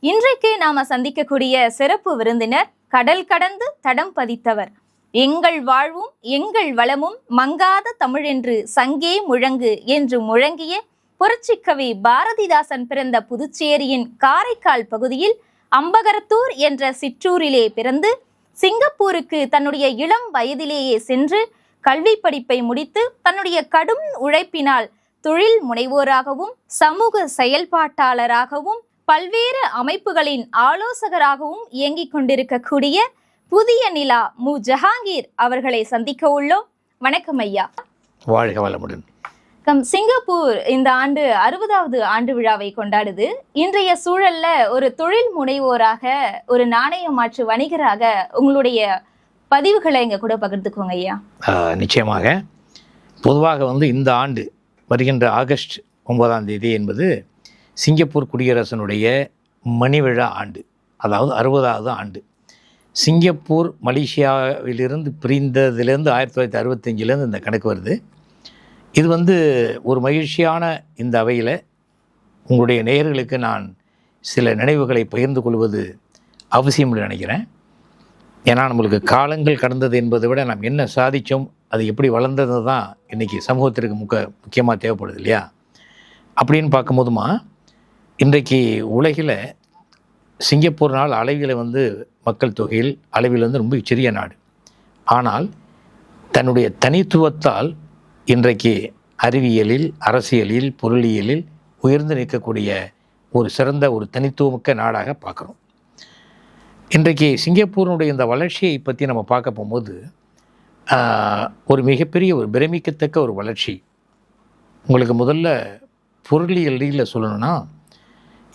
இன்றைக்கு நாம சந்திக்கக்கூடிய சிறப்பு விருந்தினர் கடல் கடந்து தடம் பதித்தவர். எங்கள் வாழ்வும் எங்கள் வளமும் மங்காத தமிழ் என்று சங்கே முழங்கு என்று முழங்கிய புரட்சிக்கவி பாரதிதாசன் பிறந்த புதுச்சேரியின் காரைக்கால் பகுதியில் அம்பகரத்தூர் என்ற சிற்றூரிலே பிறந்து சிங்கப்பூருக்கு தன்னுடைய இளம் வயதிலேயே சென்று கல்வி படிப்பை முடித்து தன்னுடைய கடும் உழைப்பினால் தொழில் முனைவோராகவும் சமூக செயல்பாட்டாளராகவும் பல்வேறு அமைப்புகளின் ஆலோசகராகவும் இயங்கிக் கொண்டிருக்கக்கூடிய புதிய நிலா மு ஜஹாங்கீர் அவர்களை சந்திக்க உள்ளோம். வணக்கம் ஐயா. வாழ்க வளமுடன். சிங்கப்பூர் இந்த ஆண்டு 60வது ஆண்டு விழாவை கொண்டாடுது. இன்றைய சூழல்ல ஒரு தொழில் முனைவோராக, ஒரு நாணய மாற்று வணிகராக உங்களுடைய பதிவுகளை இங்க கூட பகிர்ந்துக்கோங்க ஐயா. நிச்சயமாக. பொதுவாக இந்த ஆண்டு வருகின்ற ஆகஸ்ட் 9ஆம் தேதி என்பது சிங்கப்பூர் குடியரசனுடைய மணிவிழா ஆண்டு, அதாவது 60வது ஆண்டு. சிங்கப்பூர் மலேசியாவிலிருந்து பிரிந்ததுலேருந்து 1965 இந்த கணக்கு வருது. இது ஒரு மகிழ்ச்சியான இந்த அவையில் உங்களுடைய நேயர்களுக்கு நான் சில நினைவுகளை பகிர்ந்து கொள்வது அவசியம் என்று நினைக்கிறேன். ஏன்னா நம்மளுக்கு காலங்கள் கடந்தது என்பதை விட நாம் என்ன சாதித்தோம், அது எப்படி வளர்ந்தது தான் இன்றைக்கி சமூகத்திற்கு முக்கியமாக தேவைப்படுது இல்லையா? அப்படின்னு பார்க்கும்போதுமா இன்றைக்கு உலகில் சிங்கப்பூர் நாள் அளவில் மக்கள் தொகையில் அளவில் ரொம்ப சிறிய நாடு. ஆனால் தன்னுடைய தனித்துவத்தால் இன்றைக்கு அறிவியலில், அரசியலில், பொருளியலில் உயர்ந்து நிற்கக்கூடிய ஒரு சிறந்த ஒரு தனித்துவமிக்க நாடாக பார்க்குறோம். இன்றைக்கு சிங்கப்பூரினுடைய இந்த வளர்ச்சியை பற்றி நம்ம பார்க்க போகும்போது ஒரு மிகப்பெரிய ஒரு பிரமிக்கத்தக்க ஒரு வளர்ச்சி. உங்களுக்கு முதல்ல பொருளியலில் சொல்லணும்னா,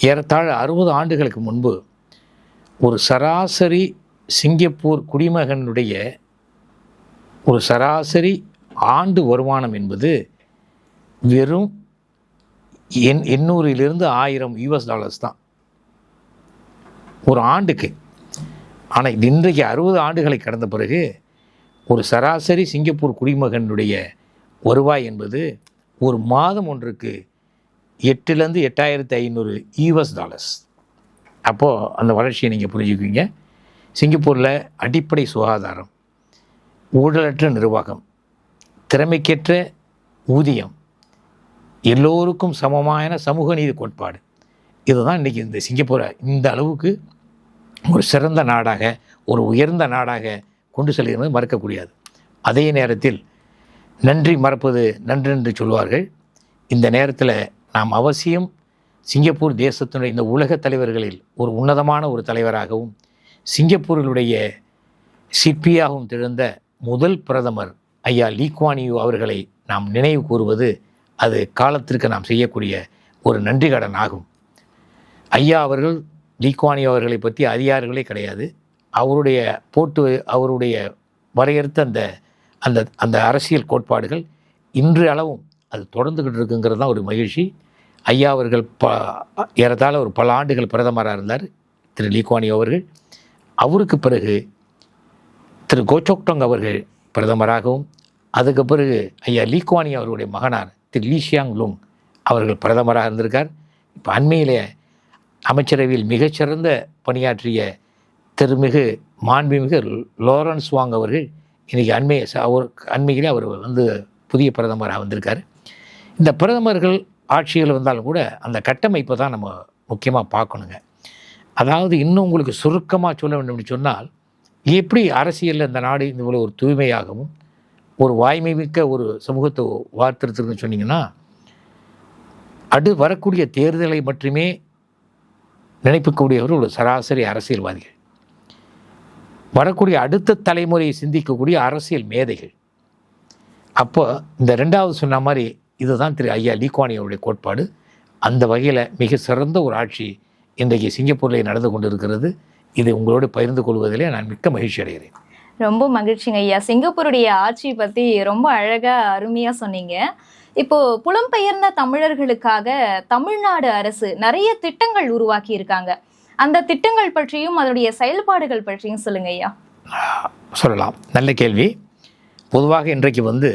ஏறத்தாழ 60 ஆண்டுகளுக்கு முன்பு ஒரு சராசரி சிங்கப்பூர் குடிமகனுடைய ஒரு சராசரி ஆண்டு வருமானம் என்பது வெறும் 800 $1000 தான் ஒரு ஆண்டுக்கு. ஆனால் இன்றைக்கு 60 ஆண்டுகளை கடந்த பிறகு ஒரு சராசரி சிங்கப்பூர் குடிமகனுடைய வருவாய் என்பது ஒரு மாதம் ஒன்றுக்கு $8,000-8,500. அப்போது அந்த வளர்ச்சியை நீங்கள் புரிஞ்சுக்குவீங்க. சிங்கப்பூரில் அடிப்படை சுகாதாரம், ஊழலற்ற நிர்வாகம், திறமைக்கேற்ற ஊதியம், எல்லோருக்கும் சமமான சமூக நீதி கோட்பாடு, இதுதான் இன்றைக்கி இந்த சிங்கப்பூரை இந்த அளவுக்கு ஒரு சிறந்த நாடாக, ஒரு உயர்ந்த நாடாக கொண்டு செல்கிறது மறக்கக்கூடியது. அதே நேரத்தில் நன்றி மறப்பது நன்று என்று சொல்வார்கள். இந்த நேரத்தில் நாம் அவசியம் சிங்கப்பூர் தேசத்தினுடைய இந்த உலக தலைவர்களில் ஒரு உன்னதமான ஒரு தலைவராகவும் சிங்கப்பூரினுடைய சிற்பியாகவும் திகழ்ந்த முதல் பிரதமர் ஐயா லீ குவான் யூ அவர்களை நாம் நினைவு கூறுவது அது காலத்திற்கு நாம் செய்யக்கூடிய ஒரு நன்றி கடன் ஆகும். ஐயா அவர்கள், லீ குவான் யூ அவர்களை பற்றி அதிகாரிகளே கிடையாது. அவருடைய வரையறுத்த அந்த அந்த அரசியல் கோட்பாடுகள் இன்று அளவும் அது தொடர்ந்துக்கிட்டு இருக்குங்கிறது தான் ஒரு மகிழ்ச்சி. ஐயா அவர்கள் ஏறத்தாழ ஒரு பல ஆண்டுகள் பிரதமராக இருந்தார் திரு லீ குவான் யூ அவர்கள். அவருக்கு பிறகு திரு கோச்சோக்டோங் அவர்கள் பிரதமராகவும், அதுக்கு பிறகு ஐயா லீ குவான் யூ அவருடைய மகனார் திரு லீ ஷியாங் லூங் அவர்கள் பிரதமராக இருந்திருக்கார். இப்போ அண்மையிலே அமைச்சரவையில் மிகச்சிறந்த பணியாற்றிய திருமிகு மாண்புமிகு லாரன்ஸ் வாங் அவர்கள் இன்றைக்கி அண்மையிலே அவர் புதிய பிரதமராக வந்திருக்கார். இந்த பிரதமர்கள் ஆட்சிகள் வந்தாலும் கூட அந்த கட்டமைப்பை தான் நம்ம முக்கியமாக பார்க்கணுங்க. அதாவது இன்னும் உங்களுக்கு சுருக்கமாக சொல்ல வேண்டும் என்று சொன்னால், எப்படி அரசியலில் இந்த நாடு இவ்வளோ ஒரு தூய்மையாகவும் ஒரு வாய்மை மிக்க ஒரு சமூகத்தை வார்த்திருக்குன்னு சொன்னீங்கன்னா, வரக்கூடிய தேர்தலை மட்டுமே நினைக்கக்கூடியவர்கள் ஒரு சராசரி அரசியல்வாதிகள், வரக்கூடிய அடுத்த தலைமுறையை சிந்திக்கக்கூடிய அரசியல் மேதைகள். அப்போ இந்த 2வது சொன்ன மாதிரி இதுதான் திரு ஐயா லீ குவான் யூவுடைய கோட்பாடு. அந்த வகையில் மிக சிறந்த ஒரு ஆட்சி இன்றைக்கு சிங்கப்பூரில் நடந்து கொண்டு இருக்கிறது. இது உங்களோடு பகிர்ந்து கொள்வதிலே நான் மிக்க மகிழ்ச்சி அடைகிறேன். ரொம்ப மகிழ்ச்சிங்க ஐயா. சிங்கப்பூருடைய ஆட்சி பற்றி ரொம்ப அழகாக அருமையாக சொன்னீங்க. இப்போ புலம்பெயர்ந்த தமிழர்களுக்காக தமிழ்நாடு அரசு நிறைய திட்டங்கள் உருவாக்கி இருக்காங்க. அந்த திட்டங்கள் பற்றியும் அதனுடைய செயல்பாடுகள் பற்றியும் சொல்லுங்க ஐயா. சொல்லலாம். நல்ல கேள்வி. பொதுவாக இன்றைக்கு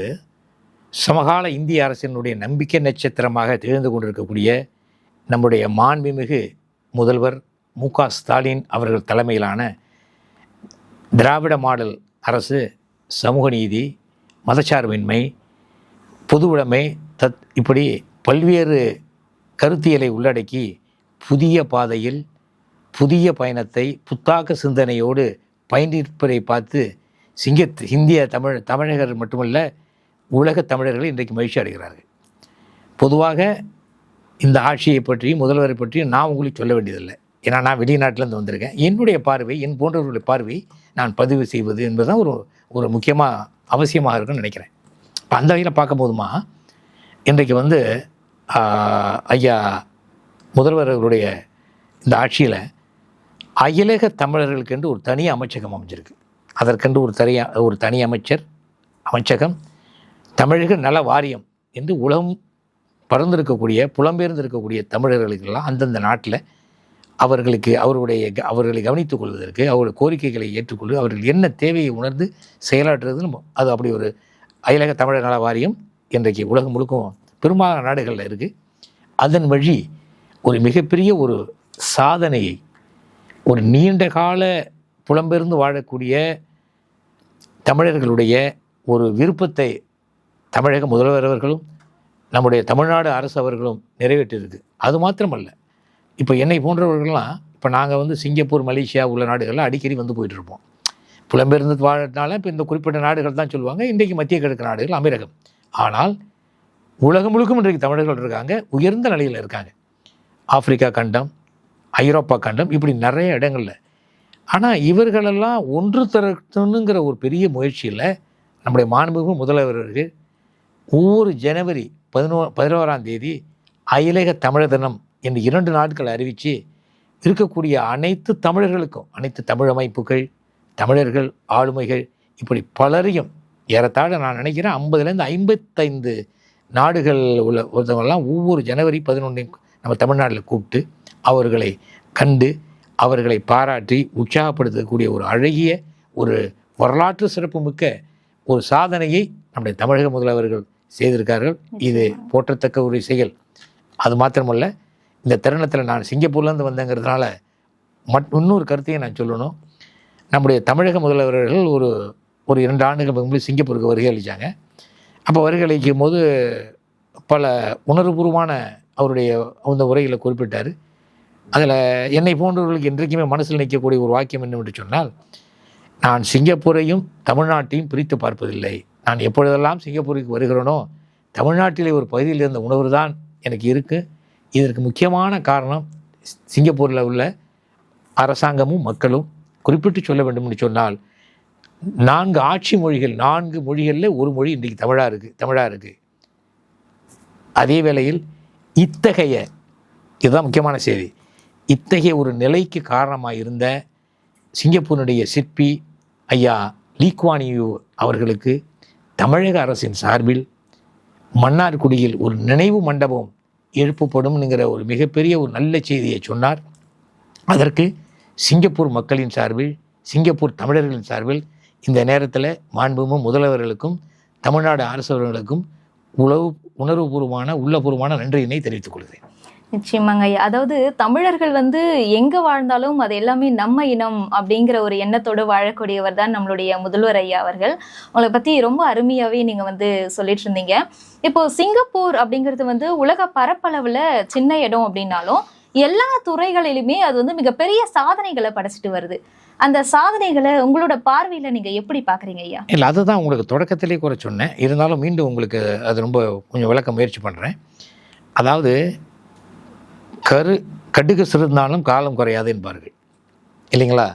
சமகால இந்திய அரசினுடைய நம்பிக்கை நட்சத்திரமாக திகழ்ந்து கொண்டிருக்கக்கூடிய நம்முடைய மாண்புமிகு முதல்வர் மு.க. ஸ்டாலின் அவர்கள் தலைமையிலான திராவிட மாடல் அரசு சமூக நீதி, மதச்சார்பின்மை, பொதுவுடைமை, இப்படி பல்வேறு கருத்தியலை உள்ளடக்கி புதிய பாதையில் புதிய பயணத்தை புத்தாக்க சிந்தனையோடு பயணிப்பதை பார்த்து இந்திய தமிழர்கள் மட்டுமல்ல, உலக தமிழர்கள் இன்றைக்கு மகிழ்ச்சி அடைகிறார்கள். பொதுவாக இந்த ஆட்சியை பற்றியும் முதல்வரை பற்றியும் நான் உங்களுக்கு சொல்ல வேண்டியதில்லை. ஏன்னா நான் வெளிநாட்டிலேருந்து வந்திருக்கேன். என்னுடைய பார்வை, என் போன்றவர்களுடைய பார்வை நான் பதிவு செய்வது என்பது தான் ஒரு முக்கியமாக அவசியமாக இருக்குன்னு நினைக்கிறேன். இப்போ அந்த வகையில் பார்க்கும் போதுமா இன்றைக்கு ஐயா முதல்வர்களுடைய இந்த ஆட்சியில் அயலக தமிழர்களுக்கென்று ஒரு தனி அமைச்சகம் அமைஞ்சிருக்கு. அதற்கென்று ஒரு தனி அமைச்சகம் தமிழக நல வாரியம் என்று உலகம் பறந்திருக்கக்கூடிய புலம்பெயர்ந்திருக்கக்கூடிய தமிழர்களுக்கெல்லாம் அந்தந்த நாட்டில் அவர்களை கவனித்துக் கொள்வதற்கு, அவருடைய கோரிக்கைகளை ஏற்றுக்கொண்டு அவர்கள் என்ன தேவையை உணர்ந்து செயலாற்றுறதுன்னு அது அப்படி ஒரு அயலக தமிழர் நல வாரியம் இன்றைக்கு உலகம் முழுக்கும் பெரும்பாலான நாடுகளில் இருக்குது. அதன் வழி ஒரு மிகப்பெரிய ஒரு சாதனையை, ஒரு நீண்ட கால புலம்பெயர்ந்து வாழக்கூடிய தமிழர்களுடைய ஒரு விருப்பத்தை தமிழக முதல்வர் அவர்களும் நம்முடைய தமிழ்நாடு அரசு அவர்களும் நிறைவேற்றியிருக்கு. அது மாத்திரமல்ல, இப்போ என்னை போன்றவர்கள்லாம் இப்போ நாங்கள் சிங்கப்பூர், மலேசியா உள்ள நாடுகளில் அடிக்கடி போயிட்டுருப்போம். புலம்பெயர்ந்து வாழறதுனால இப்போ இந்த குறிப்பிட்ட நாடுகள் தான் சொல்லுவாங்க. இன்றைக்கு மத்திய கிழக்கு நாடுகள், அமீரகம். ஆனால் உலகம் முழுக்கும் இன்றைக்கு தமிழர்கள் இருக்காங்க, உயர்ந்த நிலையில் இருக்காங்க. ஆப்பிரிக்கா கண்டம், ஐரோப்பா கண்டம், இப்படி நிறைய இடங்களில். ஆனால் இவர்களெல்லாம் ஒன்று திரட்டணுங்கிற ஒரு பெரிய முயற்சியில் நம்முடைய மாண்புமிகு முதல்வர்கள் ஒவ்வொரு ஜனவரி 11ஆம் தேதி அயலக தமிழர் தினம் என்று 2 நாட்கள் அறிவித்து இருக்கக்கூடிய அனைத்து தமிழர்களுக்கும், அனைத்து தமிழ் அமைப்புகள், தமிழர்கள், ஆளுமைகள், இப்படி பலரையும் ஏறத்தாழ நான் நினைக்கிறேன் 50லேருந்து 55 நாடுகள் உள்ளவங்கெல்லாம் ஒவ்வொரு ஜனவரி 11 நம்ம தமிழ்நாட்டில் கூப்பிட்டு அவர்களை கண்டு அவர்களை பாராட்டி உற்சாகப்படுத்தக்கூடிய ஒரு அழகிய ஒரு வரலாற்று சிறப்புமிக்க ஒரு சாதனையை நம்முடைய தமிழக முதல்வர்கள் செய்திருக்கார்கள். இது போற்றத்தக்க ஒரு செயல். அது மாத்திரமல்ல, இந்த தருணத்தில் நான் சிங்கப்பூர்லேருந்து வந்தேங்கிறதுனால இன்னொரு கருத்தையும் நான் சொல்லணும். நம்முடைய தமிழக முதல்வர்கள் ஒரு 2 ஆண்டுகள் முன்பு சிங்கப்பூருக்கு வருகை அளித்தாங்க. அப்போ வருகை அளிக்கும் போது பல உணர்வுபூர்வமான அவருடைய அந்த உரைகளை குறிப்பிட்டார். அதில் என்னை போன்றவர்களுக்கு என்றைக்குமே மனசில் நிற்கக்கூடிய ஒரு வாக்கியம் என்னவென்று சொன்னால், நான் சிங்கப்பூரையும் தமிழ்நாட்டையும் பிரித்து பார்ப்பதில்லை. நான் எப்பொழுதெல்லாம் சிங்கப்பூருக்கு வருகிறேனோ தமிழ்நாட்டிலே ஒரு பகுதியில் இருந்த உணர்வு தான் எனக்கு இருக்குது. இதற்கு முக்கியமான காரணம் சிங்கப்பூரில் உள்ள அரசாங்கமும் மக்களும். குறிப்பிட்டு சொல்ல வேண்டும் என்று சொன்னால், 4 ஆட்சி மொழிகள், 4 மொழிகளில் ஒரு மொழி இன்றைக்கு தமிழாக இருக்குது. அதே வேளையில் இதுதான் முக்கியமான செய்தி, இத்தகைய ஒரு நிலைக்கு காரணமாக இருந்த சிங்கப்பூருடைய சிற்பி ஐயா லீ குவான் யூ அவர்களுக்கு தமிழக அரசின் சார்பில் மன்னார்குடியில் ஒரு நினைவு மண்டபம் எழுப்பப்படும்ங்கிற ஒரு மிகப்பெரிய ஒரு நல்ல செய்தியை சொன்னார். அதற்கு சிங்கப்பூர் மக்களின் சார்பில், சிங்கப்பூர் தமிழர்களின் சார்பில் இந்த நேரத்தில் மாண்புமிகு முதல்வர்களுக்கும் தமிழ்நாடு அரசவர்களுக்கும் உணர்வுபூர்வமான உள்ளபூர்வமான நன்றியினை தெரிவித்துக் கொள்கிறேன். நிச்சயமாங்க ஐயா. அதாவது தமிழர்கள் எங்க வாழ்ந்தாலும் அது எல்லாமே நம்ம இனம் அப்படிங்கிற ஒரு எண்ணத்தோடு வாழக்கூடியவர் தான் நம்மளுடைய முதல்வர் ஐயா அவர்கள். உங்களை பத்தி ரொம்ப அருமையாவே நீங்க சொல்லிட்டு இருந்தீங்க. இப்போ சிங்கப்பூர் அப்படிங்கிறது உலக பரப்பளவுல சின்ன இடம் அப்படின்னாலும் எல்லா துறைகளிலுமே அது மிகப்பெரிய சாதனைகளை படைச்சிட்டு வருது. அந்த சாதனைகளை உங்களோட பார்வையில நீங்க எப்படி பாக்குறீங்க ஐயா? இல்லை, அதுதான் உங்களுக்கு தொடக்கத்திலே கூட சொன்னேன். இருந்தாலும் மீண்டும் உங்களுக்கு அது ரொம்ப கொஞ்சம் விளக்க முயற்சி பண்ணுறேன். அதாவது கடுகு சிறந்தாலும் காலம் குறையாது என்பார்கள் இல்லைங்களா?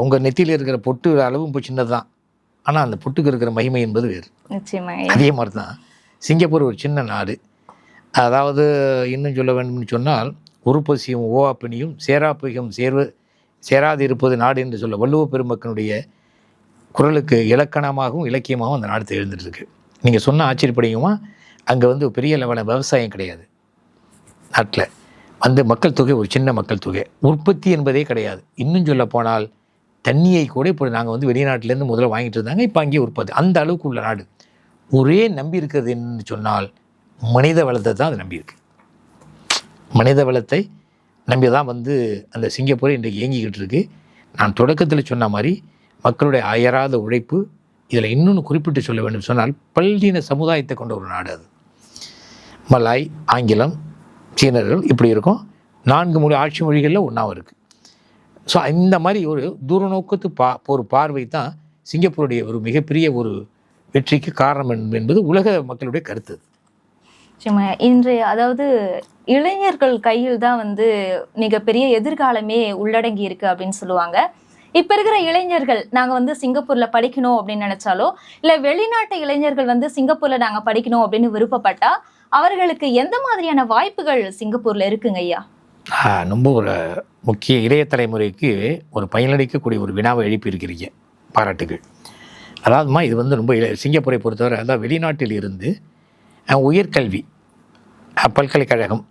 உங்கள் நெத்தியில் இருக்கிற பொட்டு அளவும் இப்போ சின்னது தான், ஆனால் அந்த பொட்டுக்கு இருக்கிற மகிமை என்பது வேறு. அதே மாதிரி தான் சிங்கப்பூர் ஒரு சின்ன நாடு. அதாவது இன்னும் சொல்ல வேண்டும்னு சொன்னால், உருப்பசியும் ஓவாப்பினியும் சேராப்பிகம் சேராது இருப்பது நாடு என்று சொல்ல வள்ளுவ பெருமக்களுடைய குரலுக்கு இலக்கணமாகவும் இலக்கியமாகவும் அந்த நாடு எழுந்துட்டுருக்கு. நீங்கள் சொன்ன ஆச்சரியப்படியுமா, அங்கே பெரிய லெவலில் விவசாயம் கிடையாது. நாட்டில் மக்கள் தொகை ஒரு சின்ன மக்கள் தொகை, உற்பத்தி என்பதே கிடையாது. இன்னும் சொல்ல போனால் தண்ணியை கூட இப்போ நாங்கள் வெளிநாட்டிலேருந்து முதல்ல வாங்கிட்டு இருந்தாங்க, இப்போ அங்கேயே உற்பத்தி. அந்த அளவுக்கு உள்ள நாடு. ஒரே நம்பி இருக்கிறது என்று சொன்னால் மனித வளத்தை தான் அது நம்பியிருக்கு. மனித வளத்தை நம்பி தான் வந்து அந்த சிங்கப்பூரை இன்றைக்கு இயங்கிக்கிட்டு இருக்கு. நான் தொடக்கத்தில் சொன்ன மாதிரி மக்களுடைய அயராத உழைப்பு. இதில் இன்னொன்று குறிப்பிட்டு சொல்ல வேண்டும் சொன்னால், பல்லின சமுதாயத்தை கொண்ட ஒரு நாடு அது. மலாய், ஆங்கிலம், சீனர்கள் இப்படி இருக்கும். 4 மொழி ஆட்சி மொழிகளில் ஒன்றாவும் இருக்குது. ஸோ இந்த மாதிரி ஒரு தூரநோக்கத்து ஒரு பார்வை தான் சிங்கப்பூருடைய ஒரு மிகப்பெரிய ஒரு வெற்றிக்கு காரணம் என்பது உலக மக்களுடைய கருத்து. இன்றைய அதாவது இளைஞர்கள் கையில் தான் வந்து மிகப்பெரிய எதிர்காலமே உள்ளடங்கி இருக்கு அப்படின்னு சொல்லுவாங்க. இப்ப இருக்கிற இளைஞர்கள் நாங்க வந்து சிங்கப்பூர்ல படிக்கணும் அப்படின்னு நினைச்சாலோ, இல்ல வெளிநாட்டு இளைஞர்கள் வந்து சிங்கப்பூர்ல நாங்க படிக்கணும் அப்படின்னு விருப்பப்பட்டா அவர்களுக்கு எந்த மாதிரியான வாய்ப்புகள் சிங்கப்பூர்ல இருக்குங்க ஐயா? ரொம்ப ஒரு முக்கிய இளைய தலைமுறைக்கு ஒரு பயனளிக்கக்கூடிய ஒரு வினாவை எழுப்பியிருக்கிறீங்க, பாராட்டுகள். அதாவதுமா இது வந்து ரொம்ப சிங்கப்பூரை பொறுத்தவரை, அதாவது வெளிநாட்டில் இருந்து உயர்கல்வி பல்கலைக்கழகம்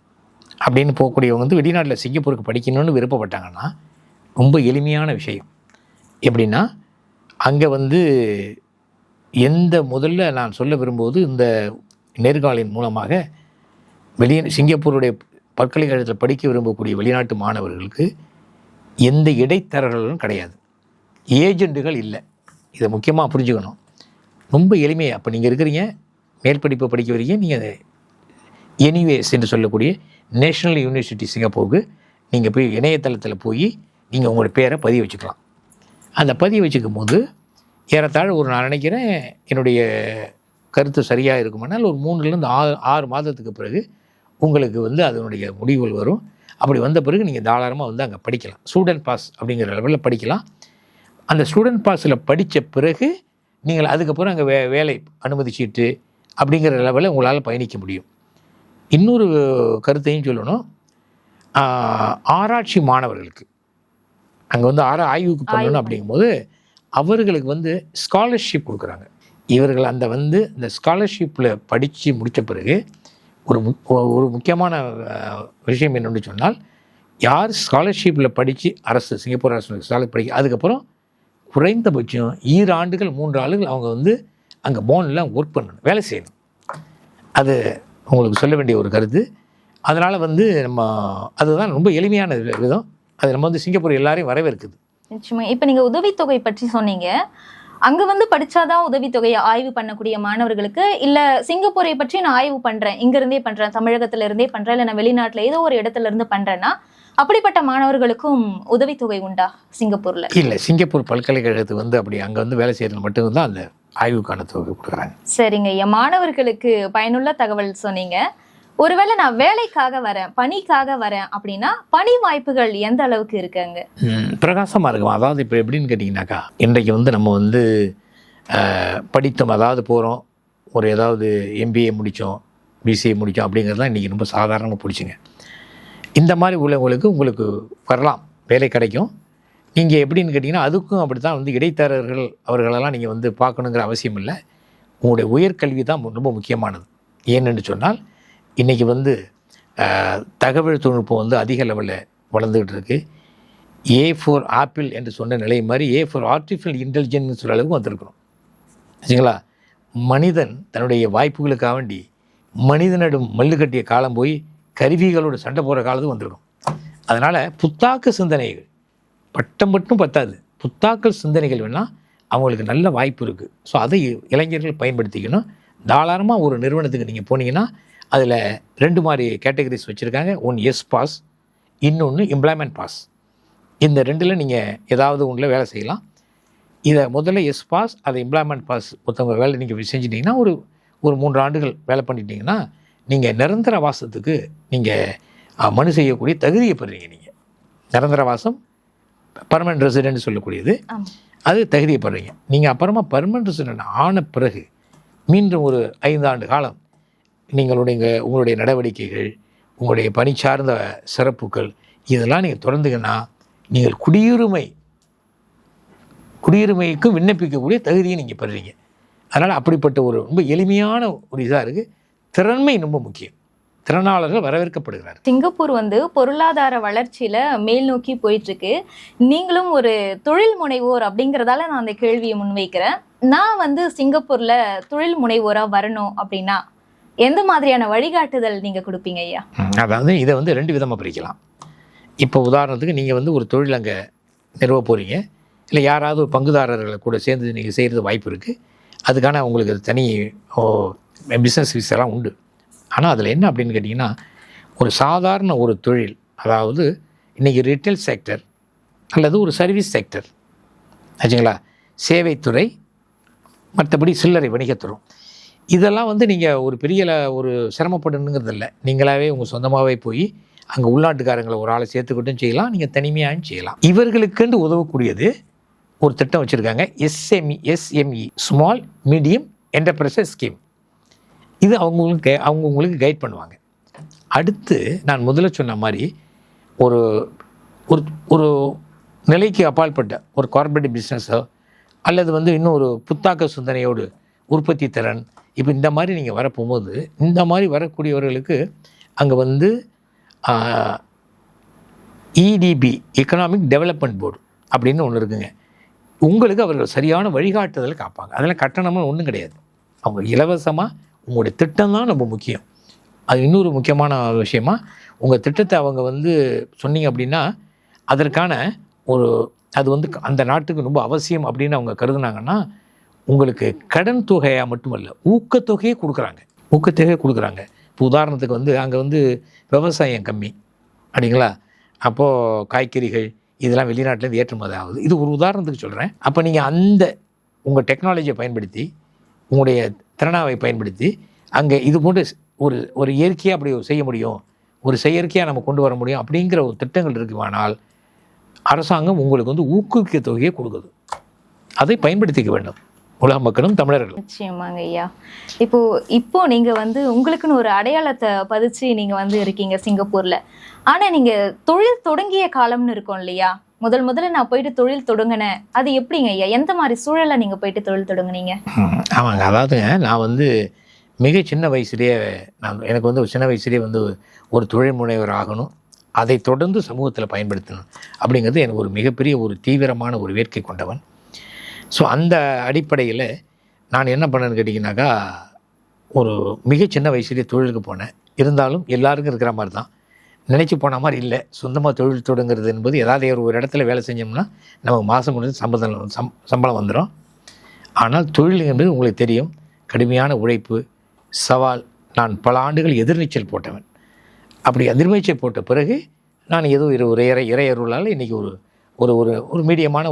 அப்படின்னு போகக்கூடியவங்க வந்து வெளிநாட்டில் சிங்கப்பூருக்கு படிக்கணும்னு விருப்பப்பட்டாங்கன்னா ரொம்ப எளிமையான விஷயம். எப்படின்னா, அங்கே வந்து முதல்ல நான் சொல்ல விரும்புவது, இந்த நேர்காணலின் மூலமாக சிங்கப்பூருடைய பல்கலைக்கழகத்தில் படிக்க விரும்பக்கூடிய வெளிநாட்டு மாணவர்களுக்கு எந்த இடைத்தரகர்களும் கிடையாது, ஏஜெண்டுகள் இல்லை. இதை முக்கியமாக புரிஞ்சுக்கணும். ரொம்ப எளிமையாக அப்போ நீங்கள் இருக்கிறீங்க, மேல் படிப்பை படிக்க வரீங்க, நீங்கள் எனிவேஸ் என்று சொல்லக்கூடிய நேஷ்னல் யூனிவர்சிட்டி சிங்கப்பூருக்கு நீங்கள் போய் இணையதளத்தில் போய் நீங்கள் உங்களோட பேரை பதிவு வச்சுக்கலாம். அந்த பதிவு வச்சுக்கும் போது ஏறத்தாழ நான் நினைக்கிறேன், என்னுடைய கருத்து சரியாக இருக்குமானால் ஒரு 3லேருந்து 6 மாதத்துக்கு பிறகு உங்களுக்கு வந்து அதனுடைய முடிவுகள் வரும். அப்படி வந்த பிறகு நீங்கள் தாராளமாக வந்து அங்கே படிக்கலாம். ஸ்டூடெண்ட் பாஸ் அப்படிங்கிற லெவலில் படிக்கலாம். அந்த ஸ்டூடெண்ட் பாஸில் படித்த பிறகு நீங்கள் அதுக்கப்புறம் அங்கே வேலை அனுமதி சீட்டு அப்படிங்கிற லெவலில் உங்களால் பயணிக்க முடியும். இன்னொரு கருத்தையும் சொல்லணும், ஆராய்ச்சி மாணவர்களுக்கு அங்கே வந்து ஆய்வுக்கு பண்ணணும் அப்படிங்கும்போது அவர்களுக்கு வந்து ஸ்காலர்ஷிப் கொடுக்குறாங்க. இவர்கள் இந்த ஸ்காலர்ஷிப்பில் படித்து முடித்த பிறகு ஒரு முக்கியமான விஷயம் என்னென்னு சொன்னால், யார் ஸ்காலர்ஷிப்பில் படித்து சிங்கப்பூர் அரசு ஸ்காலர் படிக்க அதுக்கப்புறம் குறைந்தபட்சம் 2 ஆண்டுகள் 3 ஆண்டுகள் அவங்க வந்து அங்கே போனில் ஒர்க் பண்ணணும், வேலை செய்யணும். அது உங்களுக்கு சொல்ல வேண்டிய ஒரு கருத்து. அதனால் வந்து அதுதான் ரொம்ப எளிமையான விதம். அது நம்ம வந்து சிங்கப்பூர் எல்லாரையும் வரவேற்குது. நிச்சயமா. இப்போ நீங்கள் உதவித்தொகை பற்றி சொன்னீங்க. அங்கே வந்து படித்தாதான் உதவித்தொகையை ஆய்வு பண்ணக்கூடிய மாணவர்களுக்கு, இல்லை சிங்கப்பூரை பற்றி நான் ஆய்வு பண்ணுறேன், இங்கேருந்தே பண்ணுறேன், தமிழகத்திலிருந்தே பண்ணுறேன், இல்லை நான் வெளிநாட்டில் ஏதோ ஒரு இடத்துல இருந்து பண்ணுறேன்னா அப்படிப்பட்ட மாணவர்களுக்கும் உதவித்தொகை உண்டா சிங்கப்பூரில்? இல்லை, சிங்கப்பூர் பல்கலைக்கழகத்துக்கு வந்து அப்படி அங்கே வந்து வேலை செய்கிறது மட்டும்தான் அந்த ஆய்வுக்கான தொகை கொடுக்குறாங்க. சரிங்க ஐயா, மாணவர்களுக்கு பயனுள்ள தகவல் சொன்னீங்க. ஒருவேளை நான் வேலைக்காக வரேன், பணிக்காக வரேன் அப்படின்னா பணி வாய்ப்புகள் எந்த அளவுக்கு இருக்குங்க? பிரகாசமாக இருக்கும். அதாவது இப்போ எப்படின்னு கேட்டிங்கனாக்கா, இன்றைக்கு வந்து நம்ம வந்து படித்தோம், அதாவது போகிறோம், ஏதாவது MBA முடித்தோம், BCA முடித்தோம் அப்படிங்கிறதுலாம் இன்றைக்கி ரொம்ப சாதாரணமாக பிடிச்சிங்க. இந்த மாதிரி உங்களுக்கு வரலாம், வேலை கிடைக்கும். நீங்கள் எப்படின்னு கேட்டிங்கன்னா, அதுக்கும் அப்படி தான் வந்து இடைத்தரகர்கள் அவர்களெல்லாம் நீங்கள் வந்து பார்க்கணுங்கிற அவசியம் இல்லை. உங்களுடைய உயர்கல்வி தான் ரொம்ப முக்கியமானது. ஏன்னு சொன்னால், இன்றைக்கி வந்து தகவல் தொழில்நுட்பம் வந்து அதிக லெவலில் வளர்ந்துக்கிட்டு இருக்குது. A for ஆப்பிள் என்று சொன்ன நிலை மாதிரி A for ஆர்டிஃபிஷியல் இன்டெலிஜென்ஸ் சொல்கிற அளவுக்கு வந்திருக்கிறோம். சரிங்களா? மனிதன் தன்னுடைய வாய்ப்புகளுக்காக வேண்டி மனிதனிடம் மல்லு கட்டிய காலம் போய் கருவிகளோடு சண்டை போகிற காலத்துக்கு வந்திருக்கும். அதனால் புத்தாக்க சிந்தனைகள், பட்டம் மட்டும் பத்தாது, புத்தாக்கல் சிந்தனைகள் வேணால் அவங்களுக்கு நல்ல வாய்ப்பு இருக்குது. ஸோ அதை இளைஞர்கள் பயன்படுத்திக்கணும். தாராளமாக ஒரு நிறுவனத்துக்கு நீங்கள் போனீங்கன்னா அதில் 2 மாதிரி கேட்டகரிஸ் வச்சுருக்காங்க. ஒன்று எஸ் பாஸ், இன்னொன்று எம்ப்ளாய்மெண்ட் பாஸ். இந்த 2ல் நீங்கள் ஏதாவது ஒன்றில் வேலை செய்யலாம். இதை முதல்ல எஸ் பாஸ், அதை எம்ப்ளாய்மெண்ட் பாஸ் மொத்தவங்க வேலை நீங்கள் செஞ்சிட்டிங்கன்னா ஒரு 3 ஆண்டுகள் வேலை பண்ணிட்டீங்கன்னா நீங்கள் நிரந்தர வாசத்துக்கு நீங்கள் மனு செய்யக்கூடிய தகுதியை பெறுறீங்க. நீங்கள் நிரந்தர வாசம், பர்மனெண்ட் ரெசிடென்ட் சொல்லக்கூடியது, அது தகுதியை பெறுறீங்க. நீங்கள் அப்புறமா பர்மனெண்ட் ரெசிடென்ட் ஆன பிறகு மீண்டும் ஒரு 5 ஆண்டு காலம் உங்களுடைய நடவடிக்கைகள், உங்களுடைய பணி சார்ந்த சிறப்புகள் இதெல்லாம் நீங்கள் தொடர்ந்துங்கன்னா நீங்கள் குடியுரிமைக்கும் விண்ணப்பிக்கக்கூடிய தகுதியை நீங்கள் பெறுறீங்க. அதனால் அப்படிப்பட்ட ஒரு ரொம்ப எளிமையான ஒரு இதாக இருக்குது. திறன்மை ரொம்ப முக்கியம். திறனாளர்கள் வரவேற்கப்படுகிறார். சிங்கப்பூர் வந்து பொருளாதார வளர்ச்சியில் மேல் நோக்கி போயிட்டுருக்கு. நீங்களும் ஒரு தொழில் முனைவோர் அப்படிங்கிறதால நான் அந்த கேள்வியை முன்வைக்கிறேன். நான் வந்து சிங்கப்பூரில் தொழில் முனைவோராக வரணும் அப்படின்னா எந்த மாதிரியான வழிகாட்டுதல் நீங்கள் கொடுப்பீங்க ஐயா? அதாவது இதை வந்து 2 விதமாக பிரிக்கலாம். இப்போ உதாரணத்துக்கு நீங்கள் வந்து ஒரு தொழில் அங்கே நிறுவ போகிறீங்க, இல்லை யாராவது ஒரு பங்குதாரர்களை கூட சேர்ந்து நீங்கள் செய்கிறது வாய்ப்பு இருக்குது. அதுக்கான உங்களுக்கு தனி பிஸ்னஸ் விசெல்லாம் உண்டு. ஆனால் அதில் என்ன அப்படின்னு கேட்டிங்கன்னா, ஒரு சாதாரண ஒரு தொழில், அதாவது இன்றைக்கி ரிட்டெயில் செக்டர் அல்லது ஒரு சர்வீஸ் செக்டர் ஆச்சுங்களா, சேவைத்துறை, மற்றபடி சில்லறை வணிகத்துறை, இதெல்லாம் வந்து நீங்கள் ஒரு பெரிய ஒரு சிரமப்படணுங்கிறது இல்லை. நீங்களாகவே உங்கள் சொந்தமாகவே போய் அங்கே உள்நாட்டுக்காரங்களை ஒரு ஆளை சேர்த்துக்கிட்டும் செய்யலாம், நீங்கள் தனிமையாகவும் செய்யலாம். இவர்களுக்குன்னு உதவக்கூடியது ஒரு திட்டம் வச்சுருக்காங்க, SME small medium enterprises scheme. இது அவங்க உங்களுக்கு கைட் பண்ணுவாங்க. அடுத்து நான் முதல்ல சொன்ன மாதிரி ஒரு ஒரு ஒரு நிலைக்கு அப்பாற்பட்ட ஒரு கார்பரேட் பிஸ்னஸோ அல்லது வந்து இன்னும் ஒரு புத்தாக்க சிந்தனையோடு உற்பத்தி திறன், இப்போ இந்த மாதிரி நீங்கள் வரப்போகும்போது இந்த மாதிரி வரக்கூடியவர்களுக்கு அங்கே வந்து இடிபி எக்கனாமிக் டெவலப்மெண்ட் போர்டு அப்படின்னு ஒன்று இருக்குங்க. உங்களுக்கு அவர்கள் சரியான வழிகாட்டுதல் காப்பாங்க. அதெல்லாம் கட்டணமாக ஒன்றும் கிடையாது. அவங்க இலவசமாக உங்களுடைய திட்டம் தான் ரொம்ப முக்கியம். அது இன்னொரு முக்கியமான விஷயமா, உங்கள் திட்டத்தை அவங்க வந்து சொன்னீங்க அப்படின்னா அதற்கான ஒரு அது வந்து அந்த நாட்டுக்கு ரொம்ப அவசியம் அப்படின்னு அவங்க கருதுனாங்கன்னா உங்களுக்கு கடன் தொகையாக மட்டுமல்ல ஊக்கத்தொகையே கொடுக்குறாங்க. இப்போ உதாரணத்துக்கு வந்து அங்கே வந்து விவசாயம் கம்மி அப்படிங்களா, அப்போது காய்கறிகள் இதெல்லாம் வெளிநாட்டிலேருந்து ஏற்றுமதி ஆகுது. இது ஒரு உதாரணத்துக்கு சொல்கிறேன். அப்போ நீங்கள் அந்த உங்கள் டெக்னாலஜியை பயன்படுத்தி உங்களுடைய திறனாவை பயன்படுத்தி அங்கே இது போன்று ஒரு இயற்கையாக அப்படி செய்ய முடியும், ஒரு செயற்கையாக நம்ம கொண்டு வர முடியும் அப்படிங்கிற ஒரு திட்டங்கள் இருக்குமானால் அரசாங்கம் உங்களுக்கு வந்து ஊக்குவிக்க தொகையை கொடுக்குது. அதை பயன்படுத்திக்க வேண்டும் உலக மக்களும் தமிழர்களும். நிச்சயமாங்க ஐயா. இப்போ நீங்க வந்து உங்களுக்குன்னு ஒரு அடையாளத்தை பதிச்சு நீங்க வந்து இருக்கீங்க சிங்கப்பூர்ல. ஆனா நீங்க தொழில் தொடங்கிய காலம்னு இருக்கும் இல்லையா, முதல்ல நான் போயிட்டு தொழில் தொடங்கினேன், அது எப்படிங்க ஐயா, எந்த மாதிரி சூழல்ல நீங்க போயிட்டு தொழில் தொடங்குனீங்க? ஆமாங்க, அதாவதுங்க நான் வந்து மிக சின்ன வயசுலேயே எனக்கு வந்து சின்ன வயசுலேயே வந்து ஒரு தொழில் முனைவர் ஆகணும், அதை தொடர்ந்து சமூகத்தில் பயன்படுத்தணும் அப்படிங்கிறது எனக்கு ஒரு மிகப்பெரிய ஒரு தீவிரமான ஒரு வேட்கை கொண்டவன். ஸோ அந்த அடிப்படையில் நான் என்ன பண்ணேன்னு கேட்டிங்கனாக்கா, ஒரு மிக சின்ன வயசுலேயே தொழிலுக்கு போனேன். இருந்தாலும் எல்லாருக்கும் இருக்கிற மாதிரி தான், நினச்சி போன மாதிரி இல்லை. சொந்தமாக தொழில் தொடங்குறது என்பது ஏதாவது ஒரு இடத்துல வேலை செஞ்சோம்னா நமக்கு மாதம் முடிஞ்சு சம்பளம் வந்துடும். ஆனால் தொழில் என்பது உங்களுக்கு தெரியும், கடுமையான உழைப்பு, சவால். நான் பல ஆண்டுகள் எதிர்நீச்சல் போட்டவன். அப்படி எதிர்நீச்சல் போட்ட பிறகு நான் ஏதோ ஒரு இறையருளால் இன்றைக்கி ஒரு ஒரு ஒரு மீடியமான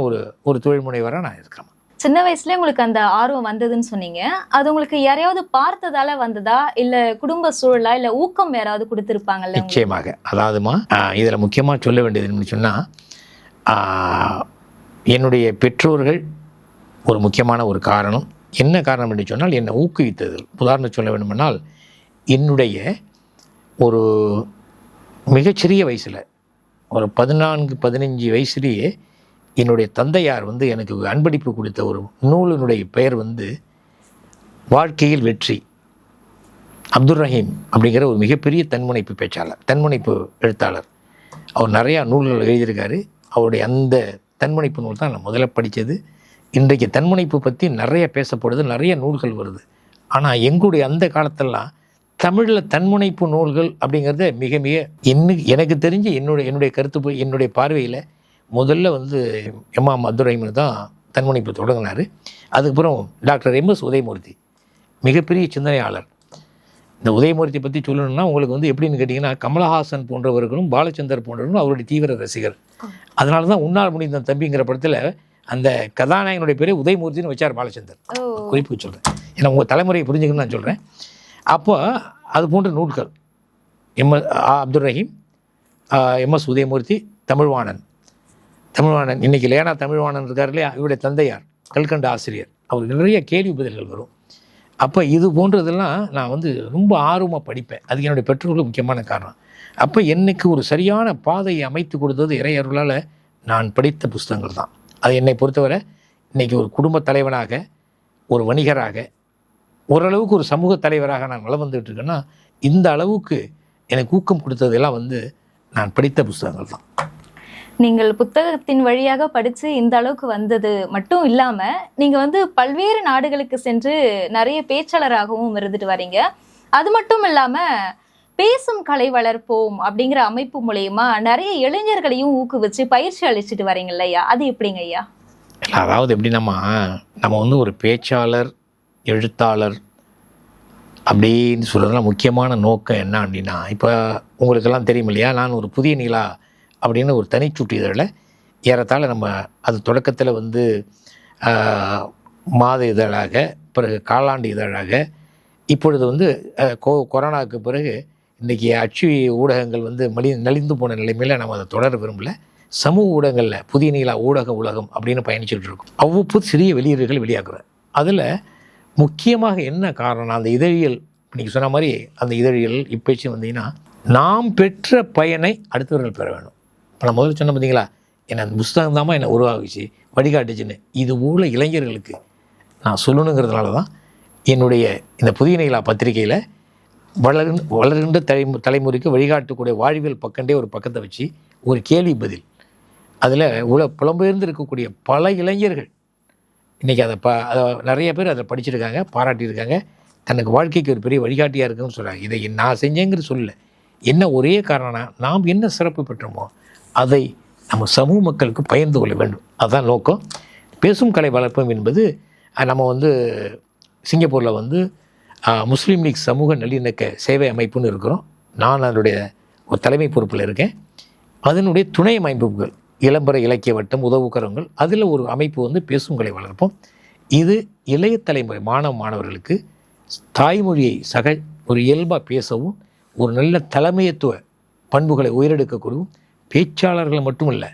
ஒரு தொழில் முனைவராக நான் இருக்கிறேன். சின்ன வயசுல உங்களுக்கு அந்த ஆர்வம் வந்ததுன்னு சொன்னீங்க, அது உங்களுக்கு யாரையாவது பார்த்ததால வந்ததா, இல்ல குடும்ப சூழலா, இல்ல ஊக்கம் யாராவது கொடுத்துருப்பாங்கல்ல? நிச்சயமாக. அதாவதுமா இதில் முக்கியமாக சொல்ல வேண்டியது என்னன்னு சொன்னால், என்னுடைய பெற்றோர்கள் ஒரு முக்கியமான ஒரு காரணம். என்ன காரணம் என்று சொன்னால் என்னை ஊக்குவித்தது. உதாரணம் சொல்ல வேண்டுமென்றால், என்னுடைய ஒரு மிகச்சிறிய வயசில் ஒரு 14-15 வயசுலேயே என்னுடைய தந்தையார் வந்து எனக்கு அன்பளிப்பு கொடுத்த ஒரு நூலினுடைய பெயர் வந்து வாழ்க்கையில் வெற்றி. அப்துல் ரஹீம் அப்படிங்கிற ஒரு மிகப்பெரிய தன்முனைப்பு எழுத்தாளர். அவர் நிறையா நூல்கள் எழுதியிருக்காரு. அவருடைய அந்த தன்முனைப்பு நூல் தான் நான் முதல்ல படித்தது. இன்றைக்கு தன்முனைப்பு பற்றி நிறைய பேசப்படுது, நிறைய நூல்கள் வருது. ஆனால் எங்களுடைய அந்த காலத்திலலாம் தமிழில் தன்முனைப்பு நூல்கள் அப்படிங்கிறத மிக மிக எனக்கு தெரிஞ்சு என்னுடைய கருத்து என்னுடைய பார்வையில் முதல்ல வந்து எம்எம் அப்துல் ரஹீம் தான் தன்முனைப்பு தொடங்கினார். அதுக்கப்புறம் டாக்டர் எம்எஸ் உதயமூர்த்தி மிகப்பெரிய சிந்தனையாளர். இந்த உதயமூர்த்தி பற்றி சொல்லணும்னா உங்களுக்கு வந்து எப்படின்னு கேட்டிங்கன்னா, கமலஹாசன் போன்றவர்களும் பாலச்சந்தர் போன்றவர்களும் அவருடைய தீவிர ரசிகர். அதனால தான் உன்னால் முடிந்த தம்பிங்கிற படத்தில் அந்த கதாநாயகனுடைய பேரே உதயமூர்த்தின்னு வச்சார் பாலச்சந்தர். குறிப்பு சொல்கிறேன், ஏன்னா உங்கள் தலைமுறையை புரிஞ்சுக்கணும்னு நான் சொல்கிறேன். அப்போ அது போன்ற நூல்கள் அப்துல் ரஹீம், எம்எஸ் உதயமூர்த்தி, தமிழ்வாணன் இன்றைக்கி லேனா தமிழ்வாணன் இருக்கார் இல்லையா, இவருடைய தந்தையார் கல்கண்ட ஆசிரியர், அவருக்கு நிறைய கேள்வி பதில்கள் வரும். அப்போ இது போன்றதெல்லாம் நான் வந்து ரொம்ப ஆர்வமாக படிப்பேன். அதுக்கு என்னுடைய பெற்றோர்கள் முக்கியமான காரணம். அப்போ எனக்கு ஒரு சரியான பாதையை அமைத்து கொடுத்தது இறையருளால் நான் படித்த புஸ்தகங்கள் தான். அது என்னை பொறுத்தவரை இன்றைக்கி ஒரு குடும்ப தலைவனாக, ஒரு வணிகராக, ஓரளவுக்கு ஒரு சமூக தலைவராக நான் வளம் வந்துட்டு இருக்கேன்னா இந்த அளவுக்கு எனக்கு ஊக்கம் கொடுத்ததெல்லாம் வந்து நான் படித்த புத்தகங்கள் தான். நீங்கள் புத்தகத்தின் வழியாக படித்து இந்த அளவுக்கு வந்தது மட்டும் இல்லாமல் நீங்கள் வந்து பல்வேறு நாடுகளுக்கு சென்று நிறைய பேச்சாளராகவும் இருந்துட்டு வரீங்க. அது மட்டும் இல்லாமல் பேசும் கலை வளர்ப்போம் அப்படிங்கிற அமைப்பு மூலயமா நிறைய இளைஞர்களையும் ஊக்குவிச்சு பயிற்சி அளிச்சுட்டு வரீங்க இல்லையா, அது எப்படிங்க ஐயா? அதாவது எப்படின்னா, நம்ம வந்து ஒரு பேச்சாளர், எழுத்தாளர் அப்படின்னு சொல்கிறதுலாம் முக்கியமான நோக்கம் என்ன அப்படின்னா, இப்போ உங்களுக்கெல்லாம் தெரியும் இல்லையா, நான் ஒரு புதிய நிலா அப்படின்னு ஒரு தனிச்சுட்டு இதழில் ஏறத்தாழ நம்ம அது தொடக்கத்தில் வந்து மாத இதழாக, பிறகு காலாண்டு இதழாக, இப்பொழுது வந்து கொரோனாவுக்கு பிறகு இன்றைக்கி அச்சு ஊடகங்கள் வந்து நலிந்து போன நிலைமையில் நம்ம அதை தொடர விரும்பல. சமூக ஊடகங்களில் புதிய நீலா ஊடக உலகம் அப்படின்னு பயணிச்சுட்டு இருக்கோம். அவ்வப்போது சிறிய வெளியீடுகள் வெளியாக்குறேன். அதில் முக்கியமாக என்ன காரணம், அந்த இதழியல் இன்றைக்கி சொன்ன மாதிரி அந்த இதழியல் இப்போச்சு வந்தீங்கன்னா, நாம் பெற்ற பயனை அடுத்தவர்கள் பெற வேணும். இப்போ நான் முதல்ல சொன்ன பார்த்தீங்களா, என்னை அந்த புஸ்தகம் தாம்மா என்னை உருவாகிச்சு, வழிகாட்டுச்சுன்னு. இது போல் இளைஞர்களுக்கு நான் சொல்லணுங்கிறதுனால தான் என்னுடைய இந்த புதிய நீலா பத்திரிகையில் வளர்கின்ற தலைமுறைக்கு வழிகாட்டக்கூடிய வாழ்வியல் பக்கண்டே ஒரு பக்கத்தை வச்சு ஒரு கேள்வி பதில், அதில் புலம்பெயர்ந்து இருக்கக்கூடிய பல இளைஞர்கள் இன்றைக்கி அதை நிறைய பேர் அதை படிச்சிருக்காங்க, பாராட்டியிருக்காங்க, தனக்கு வாழ்க்கைக்கு ஒரு பெரிய வழிகாட்டியாக இருக்குன்னு சொல்கிறாங்க. இதை நான் செஞ்சேங்கிற சொல்ல என்ன ஒரே காரணம்னா, நாம் என்ன சிறப்பு பெற்றோமோ அதை நம்ம சமூக மக்களுக்கு பகிர்ந்து கொள்ள வேண்டும். அதுதான் நோக்கம். பேசும் கலை வளர்ப்போம் என்பது நம்ம வந்து சிங்கப்பூரில் வந்து முஸ்லீம் லீக் சமூக நல்லிணக்க சேவை அமைப்புன்னு இருக்கிறோம். நான் அதனுடைய ஒரு தலைமை பொறுப்பில் இருக்கேன். அதனுடைய துணை அமைப்புகள் இளம்பர இலக்கிய வட்டம், உதவுக்கரங்கள், அதில் ஒரு அமைப்பு வந்து பேசும் கலை வளர்ப்போம். இது இளைய தலைமுறை மாணவர்களுக்கு தாய்மொழியை ஒரு இயல்பாக பேசவும், ஒரு நல்ல தலைமையத்துவ பண்புகளை உயரெடுக்கக்கூடும் பேச்சாளர்கள் மட்டுமல்ல,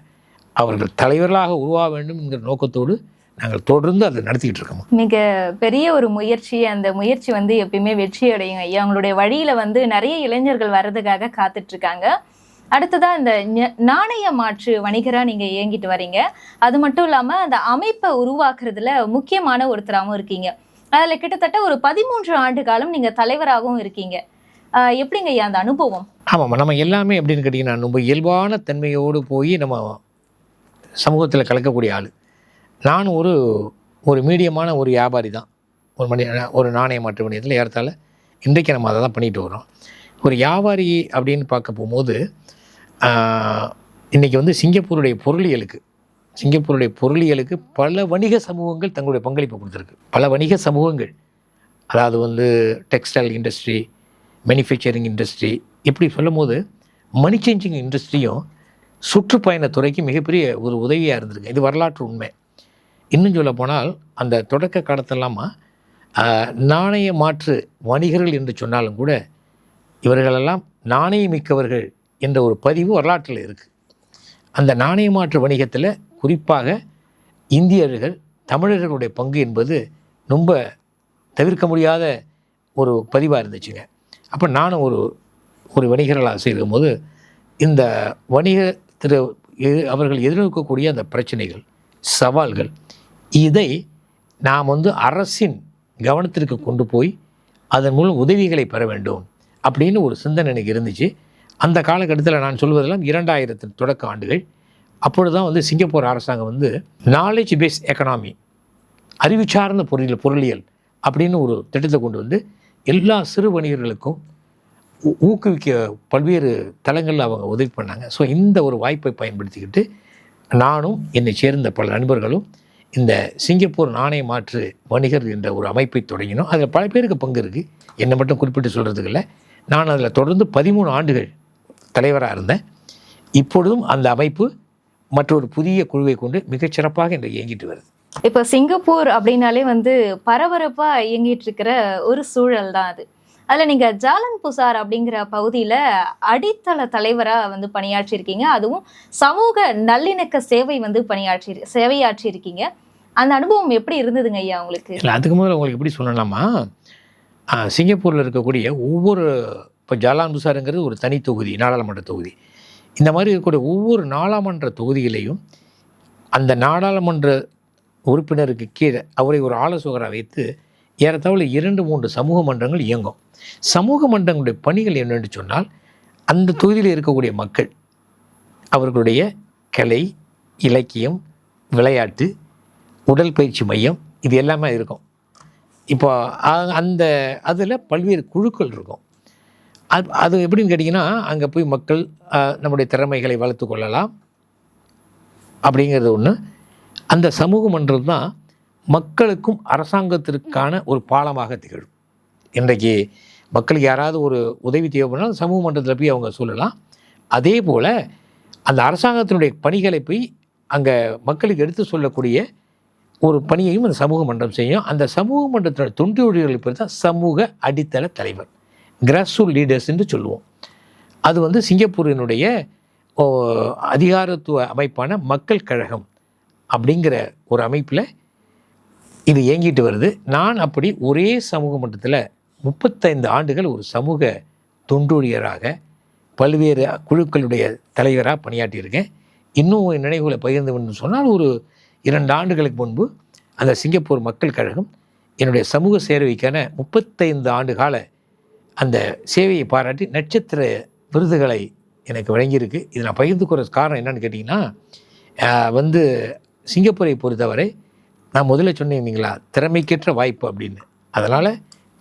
அவர்கள் தலைவர்களாக உருவாக வேண்டும் என்கிற நோக்கத்தோடு நாங்கள் தொடர்ந்து அதை நடத்திக்கிட்டு இருக்கோம். மிக பெரிய ஒரு முயற்சி. அந்த முயற்சி வந்து எப்பயுமே வெற்றி அடையும் ஐயா. அவங்களுடைய வழியில் வந்து நிறைய இளைஞர்கள் வர்றதுக்காக காத்துட்ருக்காங்க. அடுத்ததாக இந்த நாணய மாற்று வணிகராக நீங்கள் இயங்கிட்டு வரீங்க. அது மட்டும் இல்லாமல் அந்த அமைப்பை உருவாக்குறதுல முக்கியமான ஒருத்தராகவும் இருக்கீங்க. அதில் கிட்டத்தட்ட ஒரு 13 ஆண்டு காலம் நீங்கள் தலைவராகவும் இருக்கீங்க. எப்படிங்க ஐயா அந்த அனுபவம்? ஆமாம், நம்ம எல்லாமே எப்படின்னு கேட்டிங்கன்னா, நம்ம இயல்பான தன்மையோடு போய் நம்ம சமூகத்தில் கலக்கக்கூடிய ஆள். நான் ஒரு மீடியமான ஒரு வியாபாரி தான். ஒரு நாணய மாற்று வணிகத்தில் ஏறத்தாழ இன்றைக்கு நம்ம அதை தான் பண்ணிட்டு வரோம். ஒரு வியாபாரி அப்படின்னு பார்க்க போகும்போது இன்றைக்கி வந்து சிங்கப்பூருடைய பொருளியலுக்கு பல வணிக சமூகங்கள் தங்களுடைய பங்களிப்பை கொடுத்துருக்கு. பல வணிக சமூகங்கள், அதாவது வந்து டெக்ஸ்டைல் இண்டஸ்ட்ரி, மேனுஃபேக்சரிங் இண்டஸ்ட்ரி, இப்படி சொல்லும் போது மணி சேஞ்சிங் இண்டஸ்ட்ரியும் சுற்றுப்பயணத்துறைக்கு மிகப்பெரிய ஒரு உதவியாக இருந்திருக்கு. இது வரலாற்று உண்மை. இன்னும் சொல்ல போனால் அந்த தொடக்க காலத்தெல்லாமா நாணய மாற்று வணிகர்கள் என்று சொன்னாலும் கூட இவர்களெல்லாம் நாணயமிக்கவர்கள் என்ற ஒரு பதிவு வரலாற்றில் இருக்குது. அந்த நாணய மாற்று வணிகத்தில் குறிப்பாக இந்தியர்கள், தமிழர்களுடைய பங்கு என்பது ரொம்ப தவிர்க்க முடியாத ஒரு பதிவாக இருந்துச்சுங்க. அப்போ நானும் ஒரு வணிகர்களாக செய்யும்போது இந்த அவர்கள் எதிர்நோக்கக்கூடிய அந்த பிரச்சனைகள், சவால்கள், இதை நாம் வந்து அரசின் கவனத்திற்கு கொண்டு போய் அதன் மூலம் உதவிகளை பெற வேண்டும் அப்படின்னு ஒரு சிந்தனை எனக்கு இருந்துச்சு. அந்த காலகட்டத்தில் நான் சொல்வதெல்லாம் 2000 தொடக்க ஆண்டுகள். அப்பொழுது தான் வந்து சிங்கப்பூர் அரசாங்கம் வந்து நாலேஜ் பேஸ் எக்கனாமி, அறிவு சார்ந்த பொருளியல் அப்படின்னு ஒரு திட்டத்தை கொண்டு வந்து எல்லா சிறு வணிகர்களுக்கும் ஊக்குவிக்க பல்வேறு தளங்களில் அவங்க உதவி பண்ணாங்க. ஸோ இந்த ஒரு வாய்ப்பை பயன்படுத்திக்கிட்டு நானும் என்னை சேர்ந்த பல நண்பர்களும் இந்த சிங்கப்பூர் நாணய மாற்று வணிகர் என்ற ஒரு அமைப்பை தொடங்கினோம். அதில் பல பேருக்கு பங்கு இருக்குது, என்னை மட்டும் குறிப்பிட்டு சொல்கிறதுக்கு இல்லை. நான் அதில் தொடர்ந்து 13 ஆண்டுகள் தலைவராக இருந்தேன். இப்பொழுதும் அந்த அமைப்பு மற்றொரு புதிய குழுவை கொண்டு மிகச்சிறப்பாக இன்று இயங்கிட்டு வருது. இப்போ சிங்கப்பூர் அப்படின்னாலே வந்து பரபரப்பாக இயங்கிட்டு இருக்கிற ஒரு சூழல் தான் அது. அதில் நீங்கள் ஜாலன் புசார் அப்படிங்கிற பகுதியில் அடித்தள தலைவராக வந்து பணியாற்றியிருக்கீங்க. அதுவும் சமூக நல்லிணக்க சேவை வந்து சேவையாற்றி இருக்கீங்க. அந்த அனுபவம் எப்படி இருந்ததுங்க ஐயா உங்களுக்கு? இல்லை, அதுக்கு முதல்ல உங்களுக்கு எப்படி சொல்லலாமா, சிங்கப்பூரில் இருக்கக்கூடிய இப்போ ஜாலான் புசாருங்கிறது ஒரு தனி தொகுதி, நாடாளுமன்ற தொகுதி. இந்த மாதிரி இருக்கக்கூடிய ஒவ்வொரு நாடாளுமன்ற தொகுதிகளையும் அந்த நாடாளுமன்ற உறுப்பினருக்கு கீழே அவரை ஒரு ஆலோசகராக வைத்து ஏறத்தாழ 2-3 சமூக மன்றங்கள் இயங்கும். சமூக மன்றங்களுடைய பணிகள் என்னென்று சொன்னால், அந்த தொகுதியில் இருக்கக்கூடிய மக்கள் அவர்களுடைய கலை, இலக்கியம், விளையாட்டு, உடல் பயிற்சி மையம், இது எல்லாமே இருக்கும். இப்போ அதில் பல்வேறு குழுக்கள் இருக்கும். அது எப்படின்னு கேட்டிங்கன்னா, அங்கே போய் மக்கள் நம்முடைய திறமைகளை வளர்த்து கொள்ளலாம் அப்படிங்கிறது ஒன்று. அந்த சமூக மன்றம் தான் மக்களுக்கும் அரசாங்கத்திற்கான ஒரு பாலமாக திகழும். இன்றைக்கு மக்களுக்கு யாராவது ஒரு உதவி தேவைப்படலாம், சமூக மன்றத்தில் போய் அவங்க சொல்லலாம். அதே போல் அந்த அரசாங்கத்தினுடைய பணிகளை போய் அங்கே மக்களுக்கு எடுத்து சொல்லக்கூடிய ஒரு பணியையும் அந்த சமூக மன்றம் செய்யும். அந்த சமூக மன்றத்தினுடைய தொண்டர்கள் பேர் தான் சமூக அடித்தள தலைவர், கிராஸ்ரூட் லீடர்ஸ் என்று சொல்லுவோம். அது சிங்கப்பூரினுடைய அதிகாரத்துவ அமைப்பான மக்கள் கழகம் அப்படிங்கிற ஒரு அமைப்பில் இது இயங்கிட்டு வருது. நான் அப்படி ஒரே சமூக மன்றத்தில் 35 ஆண்டுகள் ஒரு சமூக தொண்டூழியராக பல்வேறு குழுக்களுடைய தலைவராக பணியாற்றியிருக்கேன். இன்னும் என் நினைவுகளை பகிர்ந்து வேண்டும் சொன்னால், ஒரு 2 ஆண்டுகளுக்கு முன்பு அந்த சிங்கப்பூர் மக்கள் கழகம் என்னுடைய சமூக சேவைக்கான 35 ஆண்டு கால அந்த சேவையை பாராட்டி நட்சத்திர விருதுகளை எனக்கு வழங்கியிருக்கு. இதை நான் பகிர்ந்துக்கிற காரணம் என்னென்னு கேட்டிங்கன்னா, சிங்கப்பூரை பொறுத்தவரை நான் முதல்ல சொன்னேன் இல்லைங்களா, திறமைக்கேற்ற வாய்ப்பு அப்படின்னு. அதனால்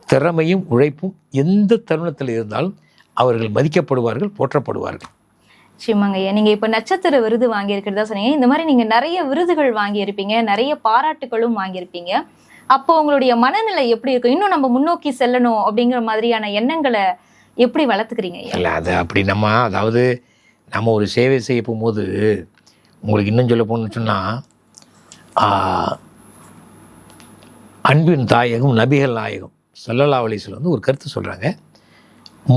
திறமையும் உழைப்பும் எந்த தருணத்தில் இருந்தாலும் அவர்கள் மதிக்கப்படுவார்கள், போற்றப்படுவார்கள். நிச்சயமாங்கய்யா. நீங்கள் இப்போ நட்சத்திர விருது வாங்கியிருக்கிறதா சொன்னீங்க. இந்த மாதிரி நீங்கள் நிறைய விருதுகள் வாங்கியிருப்பீங்க, நிறைய பாராட்டுகளும் வாங்கியிருப்பீங்க. அப்போ உங்களுடைய மனநிலை எப்படி இருக்கும்? இன்னும் நம்ம முன்னோக்கி செல்லணும் அப்படிங்கிற மாதிரியான எண்ணங்களை எப்படி வளர்த்துக்கிறீங்க? இல்லை, அது அப்படி நம்ம ஒரு சேவை செய்ய போகும்போது உங்களுக்கு இன்னும் சொல்ல போகணுன்னு சொன்னால், அன்பின் தாயகம் நபிகள் நாயகம் ஸல்லல்லாஹு அலைஹி வஸல்லம் ஒரு கருத்து சொல்கிறாங்க.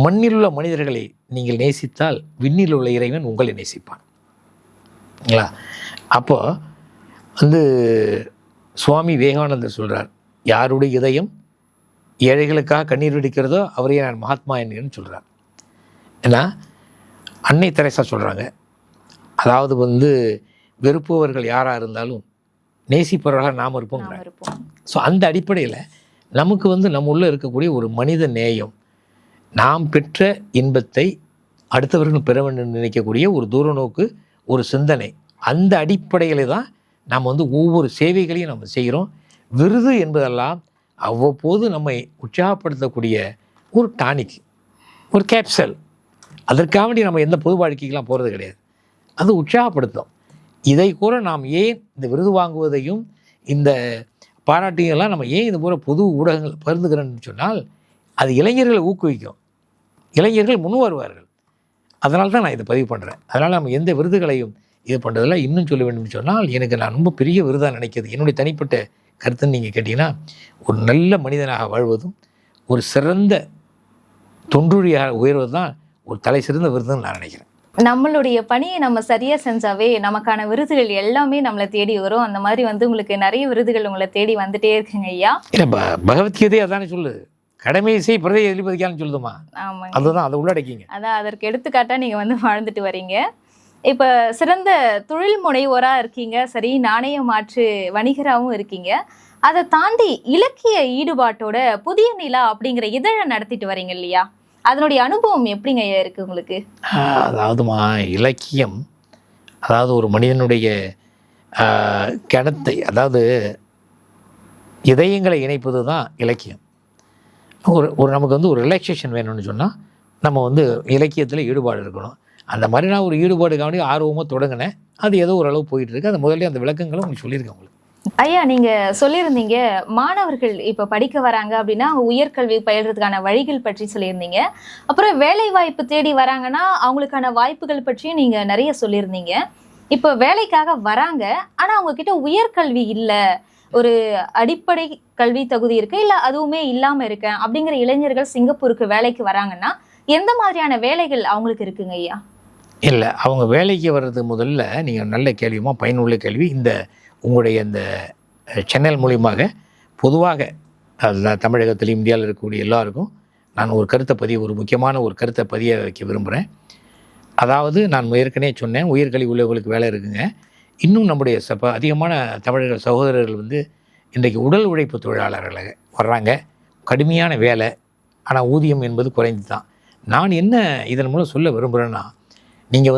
மண்ணில் உள்ள மனிதர்களை நீங்கள் நேசித்தால் விண்ணில் உள்ள இறைவன் உங்களை நேசிப்பான்ங்களா. அப்போது சுவாமி விவேகானந்தர் சொல்கிறார், யாருடைய இதயம் ஏழைகளுக்காக கண்ணீர் வெடிக்கிறதோ அவரையே நான் மகாத்மா என்னன்னு சொல்கிறார். ஏன்னா அன்னை தெரசா சொல்கிறாங்க, அதாவது வெறுப்பவர்கள் யாராக இருந்தாலும் நேசிப்பவர்களாக நாம் இருப்போம். ஸோ அந்த அடிப்படையில் நமக்கு நம்ம உள்ளே இருக்கக்கூடிய ஒரு மனித நேயம், நாம் பெற்ற இன்பத்தை அடுத்தவர்கள் பெற வேண்டும் நினைக்கக்கூடிய ஒரு தூர நோக்கு, ஒரு சிந்தனை, அந்த அடிப்படையில் தான் நாம் ஒவ்வொரு சேவைகளையும் நம்ம செய்கிறோம். விருது என்பதெல்லாம் அவ்வப்போது நம்மை உற்சாகப்படுத்தக்கூடிய ஒரு டானிக், ஒரு கேப்சல். அதற்காக நம்ம எந்த பொது வாழ்க்கைக்கெலாம் போகிறது கிடையாது. அது உற்சாகப்படுத்தும். இதை கூட நாம் ஏன் இந்த விருது வாங்குவதையும் இந்த பாராட்டியெல்லாம் நம்ம ஏன் இது போல பொது ஊடகங்கள் பகிர்ந்துக்கிறோன்னு சொன்னால், அது இளைஞர்களை ஊக்குவிக்கும், இளைஞர்கள் முன் வருவார்கள். அதனால தான் நான் இதை பதிவு பண்ணுறேன். அதனால் நம்ம எந்த விருதுகளையும் இது பண்ணுறதில்ல. இன்னும் சொல்ல வேண்டும் சொன்னால், நான் ரொம்ப பெரிய விருதாக நினைக்கிறது, என்னுடைய தனிப்பட்ட கருத்துன்னு நீங்கள் கேட்டிங்கன்னா, ஒரு நல்ல மனிதனாக வாழ்வதும் ஒரு சிறந்த தொண்டூழியாக உயர்வது தான் ஒரு தலை சிறந்த விருதுன்னு நான் நினைக்கிறேன். நம்மளுடைய பணியை நம்ம சரியாக செஞ்சாவே நமக்கான விருதுகள் எல்லாமே நம்மளை தேடி வரும். அந்த மாதிரி உங்களுக்கு நிறைய விருதுகள் உங்களை தேடி வந்துட்டே இருக்குங்க ஐயா. இல்லை, பகவத்கீதை அதானே சொல்லுது, கடமையை செய் பிறதை எதிர்ப்பதுக்கான்னு சொல்லுதுமா. ஆமாங்க, அதுதான் அதை உள்ளடக்கிங்க. அதான் அதற்கு எடுத்துக்காட்டாக நீங்கள் வாழ்ந்துட்டு வரீங்க. இப்போ சிறந்த தொழில் முனைவோராக இருக்கீங்க, சரி, நாணய மாற்று வணிகராகவும் இருக்கீங்க. அதை தாண்டி இலக்கிய ஈடுபாட்டோட புதிய நிலா அப்படிங்கிற இதழை நடத்திட்டு வரீங்க இல்லையா? அதனுடைய அனுபவம் எப்படிங்க இருக்குது உங்களுக்கு? அதாவதுமா, இலக்கியம் ஒரு மனிதனுடைய கிணத்தை, இதயங்களை இணைப்பது தான் இலக்கியம். ஒரு நமக்கு ஒரு ரிலாக்ஸேஷன் வேணும்னு சொன்னால் நம்ம இலக்கியத்தில் ஈடுபாடு இருக்கணும். அந்த மாதிரி நான் ஒரு ஈடுபாடுக்காண்டி ஆர்வமாக தொடங்கினேன். அது ஏதோ ஓரளவு போயிட்டுருக்கு. அது முதல்ல அந்த விளக்கங்களும் உங்களுக்கு சொல்லியிருக்கேன் உங்களுக்கு. ஐயா, நீங்கள் சொல்லியிருந்தீங்க மாணவர்கள் இப்போ படிக்க வராங்க அப்படின்னா உயர்கல்வி பயில்றதுக்கான வழிகள் பற்றி சொல்லியிருந்தீங்க. அப்புறம் வேலை வாய்ப்பு தேடி வராங்கன்னா அவங்களுக்கான வாய்ப்புகள் பற்றியும் நீங்கள் நிறைய சொல்லியிருந்தீங்க. இப்போ வேலைக்காக வராங்க, ஆனால் அவங்கக்கிட்ட உயர்கல்வி இல்லை, ஒரு அடிப்படை கல்வி தகுதி இருக்குது, இல்லை அதுவுமே இல்லாமல் இருக்கேன் அப்படிங்கிற இளைஞர்கள் சிங்கப்பூருக்கு வேலைக்கு வராங்கன்னா எந்த மாதிரியான வேலைகள் அவங்களுக்கு இருக்குங்க ஐயா? இல்லை, அவங்க வேலைக்கு வர்றது முதல்ல நீங்கள் நல்ல கேள்வியுமா, பயனுள்ள கேள்வி. இந்த உங்களுடைய இந்த சேனல் மூலியமாக பொதுவாக தமிழகத்தில் இந்தியாவில் இருக்கக்கூடிய எல்லாருக்கும் நான் ஒரு முக்கியமான ஒரு கருத்தை பதிய வைக்க விரும்புகிறேன். அதாவது நான் ஏற்கனவே சொன்னேன், உயர்கல்வி உள்ளவர்களுக்கு வேலை இருக்குங்க. இன்னும் நம்முடைய அதிகமான தமிழர்கள் சகோதரர்கள் இன்றைக்கு உடல் உழைப்பு தொழிலாளர்களாக வர்றாங்க. கடுமையான வேலை, ஆனால் ஊதியம் என்பது குறைந்து தான். நான் என்ன இதன் மூலம் சொல்ல விரும்புகிறேன்னா, நீங்கள்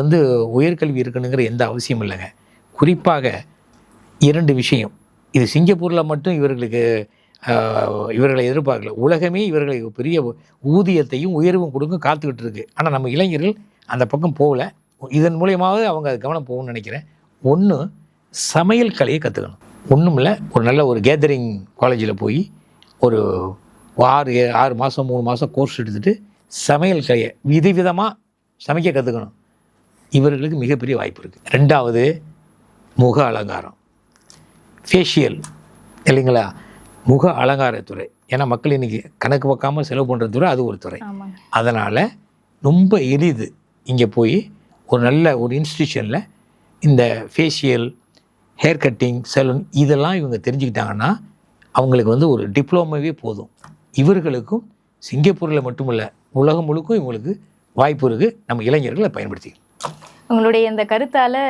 உயர்கல்வி இருக்கணுங்கிற எந்த அவசியம் இல்லைங்க. குறிப்பாக 2 விஷயம். இது சிங்கப்பூரில் மட்டும் இவர்களுக்கு இவர்களை எதிர்பார்க்கல. உலகமே இவர்களை பெரிய ஊதியத்தையும் உயர்வும் கொடுக்க காத்துக்கிட்டு இருக்கு. ஆனால் நம்ம இளைஞர்கள் அந்த பக்கம் போகல. இதன் மூலியமாவது அவங்க அது கவனம் போகும்னு நினைக்கிறேன். ஒன்று, சமையல் கலையை கற்றுக்கணும். ஒன்றும் இல்லை, ஒரு நல்ல ஒரு கேதரிங் காலேஜில் போய் ஒரு 6 மாதம் 3 மாதம் கோர்ஸ் எடுத்துகிட்டு சமையல் கலையை விதவிதமாக சமைக்க கற்றுக்கணும். இவர்களுக்கு மிகப்பெரிய வாய்ப்பு இருக்குது. 2வது, முக அலங்காரம், ஃபேஷியல் இல்லைங்களா, முக அலங்காரத்துறை. ஏன்னா மக்கள் இன்றைக்கி கணக்கு பார்க்காமல் செலவு பண்ணுற துறை, அது ஒரு துறை. அதனால் ரொம்ப எளிது இங்கே போய் ஒரு நல்ல ஒரு இன்ஸ்டிடியூஷனில் இந்த ஃபேஷியல், ஹேர் கட்டிங், சலூன் இதெல்லாம் இவங்க தெரிஞ்சுக்கிட்டாங்கன்னா அவங்களுக்கு வந்து ஒரு டிப்ளோமாவே போதும். இவர்களுக்கும் சிங்கப்பூரில் மட்டுமல்ல உலகம் முழுக்கும் இவங்களுக்கு வாய்ப்பு இருக்குது. நம்ம இளைஞர்களை பயன்படுத்திக்கலாம். உங்களுடைய இந்த கருத்தால்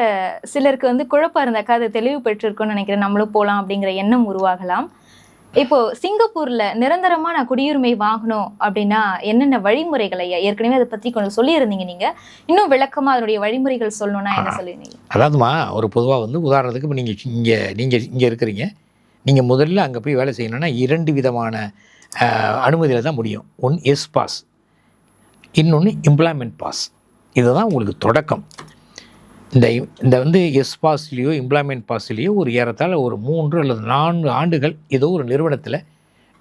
சிலருக்கு வந்து குழப்பம் இருந்தாக்கா அதை தெளிவு பெற்றிருக்கோன்னு நினைக்கிறேன். நம்மளும் போகலாம் அப்படிங்கிற எண்ணம் உருவாகலாம். இப்போது சிங்கப்பூரில் நிரந்தரமாக நான் குடியுரிமை வாங்கணும் அப்படின்னா என்னென்ன வழிமுறைகளை ஏற்கனவே அதை பற்றி கொஞ்சம் சொல்லியிருந்தீங்க. நீங்கள் இன்னும் விளக்கமாக அதனுடைய வழிமுறைகள் சொல்லணும்னா என்ன சொல்லியிருந்தீங்க? அதாவதுமா, ஒரு பொதுவாக வந்து உதாரணத்துக்கு இப்போ நீங்கள் இங்கே இருக்கிறீங்க. நீங்கள் முதல்ல அங்கே போய் வேலை செய்யணும்னா 2 விதமான அனுமதியில் தான் முடியும். ஒன்று எஸ் பாஸ், இன்னொன்று எம்ப்ளாய்மெண்ட் பாஸ். இதுதான் உங்களுக்கு தொடக்கம். இந்த வந்து எஸ் பாஸ்லேயோ எம்ப்ளாய்மெண்ட் பாஸ்லேயோ ஒரு ஏறத்தாழ ஒரு 3 அல்லது 4 ஆண்டுகள் ஏதோ ஒரு நிறுவனத்தில்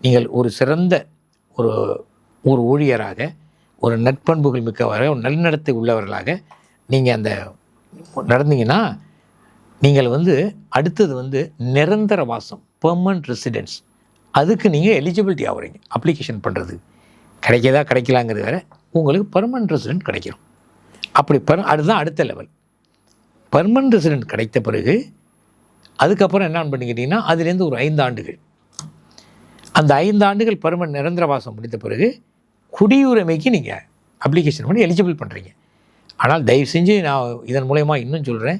நீங்கள் ஒரு சிறந்த ஒரு ஊழியராக, ஒரு நட்பண்புகள் மிக்கவராக, ஒரு நல்நடத்தை உள்ளவர்களாக நீங்கள் அந்த நடந்தீங்கன்னா நீங்கள் வந்து அடுத்தது வந்து நிரந்தர வாசம், பெர்மனன்ட் ரெசிடென்ஸ், அதுக்கு நீங்கள் எலிஜிபிலிட்டி ஆகுறீங்க. அப்ளிகேஷன் பண்ணுறது கிடைக்கலாங்கிறது வேறு, உங்களுக்கு பெர்மனன்ட் ரெசிடென்ட் கிடைக்கும். அப்படி அதுதான் அடுத்த லெவல். பெர்மனன்ட் ரெசிடென்ட் கிடைத்த பிறகு அதுக்கப்புறம் என்னன்னு பண்ணிக்கிட்டிங்கன்னா அதுலேருந்து ஒரு 5 ஆண்டுகள், அந்த 5 ஆண்டுகள் பெர்மனன்ட் நிரந்தர வாசம் முடித்த பிறகு குடியுரிமைக்கு நீங்கள் அப்ளிகேஷன் பண்ணி எலிஜிபிள் பண்ணுறீங்க. ஆனால் தயவு செஞ்சு நான் இதன் மூலயமா இன்னும் சொல்கிறேன்,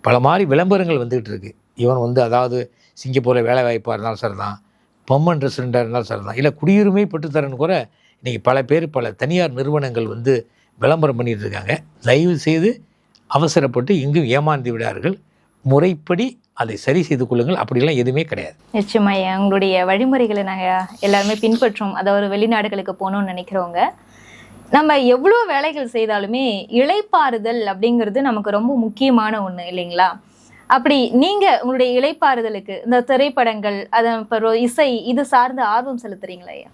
பல மாதிரி விளம்பரங்கள் வந்துக்கிட்டு இருக்குது. இவன் வந்து அதாவது சிங்கப்பூரில் வேலை வாய்ப்பாக இருந்தாலும் சரி தான், பெர்மனன்ட் ரெசிடெண்ட்டாக இருந்தாலும் சரி தான், இல்லை குடியுரிமை பெற்றுத்தரன்னு கூட இன்றைக்கி பல தனியார் நிறுவனங்கள் வந்து விளம்பரம் பண்ணிகிட்டு இருக்காங்க. தயவு செய்து அவசரப்பட்டு எங்கும் ஏமாந்து விடார்கள். முறைப்படி அதை சரி செய்து கொள்ளுங்கள். அப்படிலாம் எதுவுமே கிடையாது. நிச்சயமா உங்களுடைய வழிமுறைகளை நாங்கள் எல்லாருமே பின்பற்றோம். அதாவது வெளிநாடுகளுக்கு போகணும்னு நினைக்கிறவங்க, நம்ம எவ்வளோ வேலைகள் செய்தாலுமே இளைப்பாறுதல் அப்படிங்கிறது நமக்கு ரொம்ப முக்கியமான ஒன்று இல்லைங்களா? அப்படி நீங்கள் உங்களுடைய இளைப்பாறுதலுக்கு இந்த திரைப்படங்கள், அதன் இசை, இது சார்ந்த ஆர்வம் செலுத்துறீங்களா ஐயா?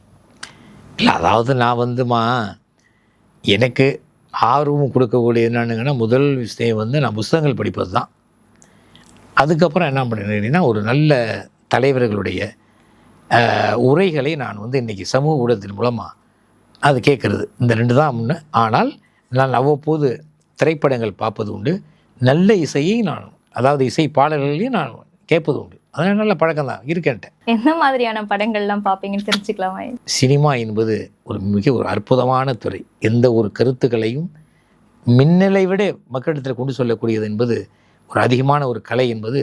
இல்லை, அதாவது நான் வந்துமா எனக்கு ஆர்வம் கொடுக்கக்கூடிய என்னன்னுங்கன்னா, முதல் விஷயம் வந்து நான் புத்தகங்கள் படிப்பது தான். அதுக்கப்புறம் என்ன பண்ணிட்டீங்கன்னா, ஒரு நல்ல தலைவர்களுடைய உரைகளை நான் வந்து இன்றைக்கி சமூக ஊடகத்தின் மூலமாக அது கேட்குறது. இந்த 2 தான் முன்னே. ஆனால் நான் அவ்வப்போது திரைப்படங்கள் பார்ப்பது உண்டு. நல்ல இசையை அதாவது இசை பாடல்களையும் நான் கேட்பது உண்டு. அதனால் நல்ல பழக்கம் தான் இருக்கேன்ட்டு. எந்த மாதிரியான படங்கள்லாம் பார்ப்பீங்கன்னு தெரிஞ்சுக்கலாமா? சினிமா என்பது ஒரு அற்புதமான துறை. எந்த ஒரு கருத்துக்களையும் மின்னலை விட மக்களிடத்தில் கொண்டு சொல்லக்கூடியது என்பது ஒரு அதிகமான ஒரு கலை என்பது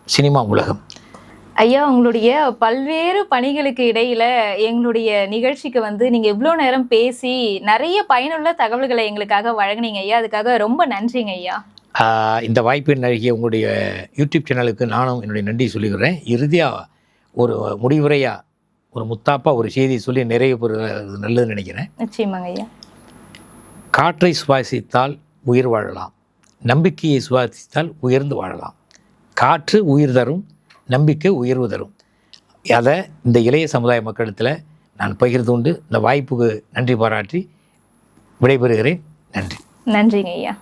சினிமா உலகம். ஐயா, உங்களுடைய பல்வேறு பணிகளுக்கு இடையில எங்களுடைய நிகழ்ச்சிக்கு வந்து நீங்கள் இவ்வளோ நேரம் பேசி நிறைய பயனுள்ள தகவல்களை எங்களுக்காக வழங்கினீங்க ஐயா. அதுக்காக ரொம்ப நன்றிங்க ஐயா. இந்த வாய்ப்பை நல்கிய உங்களுடைய யூடியூப் சேனலுக்கு நானும் என்னுடைய நன்றி சொல்லிக்கிறேன். இறுதியாக ஒரு முடிவுரையாக ஒரு முத்தாப்பா ஒரு செய்தியை சொல்லி நிறைவு பெறுவது நல்லதுன்னு நினைக்கிறேன். நிச்சயமாங்க ஐயா. காற்றை சுவாசித்தால் உயிர் வாழலாம், நம்பிக்கையை சுவாசித்தால் உயர்ந்து வாழலாம். காற்று உயிர் தரும், நம்பிக்கை உயர்வு தரும். அதை இந்த இளைய சமுதாய மக்களிடத்தில் நான் பகிர்ந்து கொண்டு இந்த வாய்ப்புக்கு நன்றி பாராட்டி விடைபெறுகிறேன். நன்றி. நன்றிங்க ஐயா.